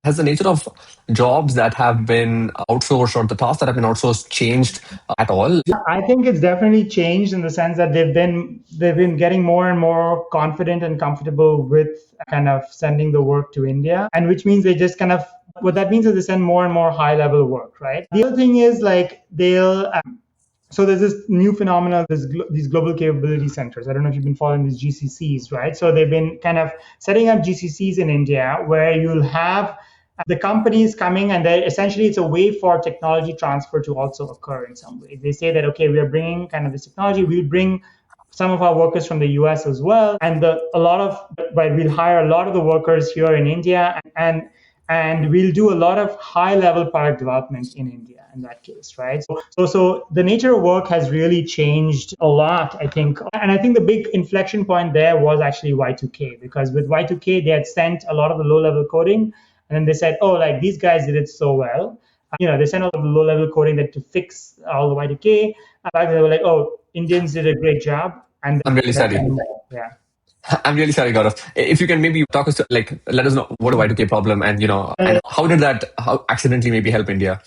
Has the nature of jobs that have been outsourced or the tasks that have been outsourced changed at all? I think it's definitely changed in the sense that they've been getting more and more confident and comfortable with kind of sending the work to India, and which means they just kind of what that means is they send more and more high level work, right? The other thing is like they'll so there's this new phenomenon, these global capability centers. I don't know if you've been following these GCCs, right? So they've been kind of setting up GCCs in India where you'll have the companies coming and then essentially it's a way for technology transfer to also occur in some way. They say that, okay, we are bringing kind of this technology, we'll bring some of our workers from the US as well. And but we'll hire a lot of the workers here in India and we'll do a lot of high level product development in India in that case, right? So the nature of work has really changed a lot, I think. And I think the big inflection point there was actually Y2K, because with Y2K, they had sent a lot of the low level coding. And then they said, oh, like these guys did it so well. They sent all the low level coding that to fix all the Y2K. Back then they were like, oh, Indians did a great job. And I'm really that's sorry. yeah. I'm really sorry, Gaurav. If you can maybe talk us to, like, let us know what a Y2K problem and, and how accidentally maybe help India?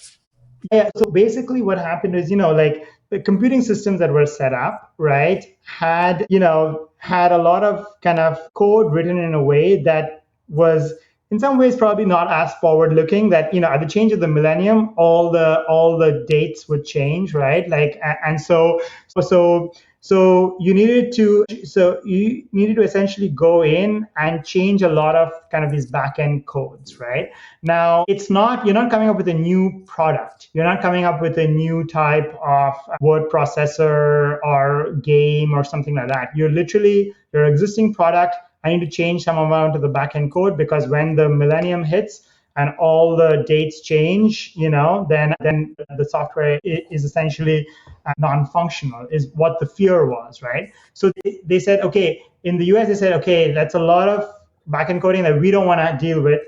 Yeah, so basically what happened is, like the computing systems that were set up, right, had a lot of kind of code written in a way that was in some ways probably not as forward looking, that, at the change of the millennium, all the dates would change, right? Like, and so you needed to essentially go in and change a lot of kind of these backend codes, right? Now, you're not coming up with a new product. You're not coming up with a new type of word processor or game or something like that. You're literally your existing product. I need to change some amount of the backend code because when the millennium hits and all the dates change, then the software is essentially non-functional, is what the fear was, right? So they said, okay, in the US, they said, okay, that's a lot of backend coding that we don't want to deal with.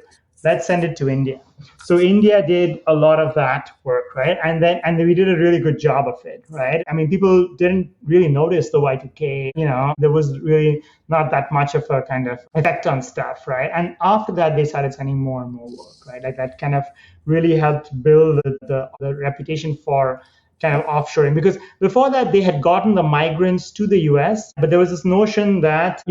Let's send it to India. So India did a lot of that work, right? And then we did a really good job of it, right? I mean, people didn't really notice the Y2K, there was really not that much of a kind of effect on stuff, right? And after that, they started sending more and more work, right? Like that kind of really helped build the reputation for kind of offshoring, because before that they had gotten the migrants to the US, but there was this notion that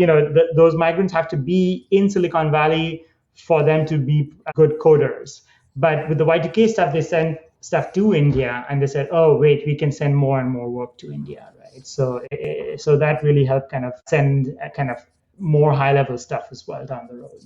those migrants have to be in Silicon Valley for them to be good coders. But with the Y2K stuff, they sent stuff to India, and they said, oh wait, we can send more and more work to India, right? So that really helped kind of send kind of more high level stuff as well down the road.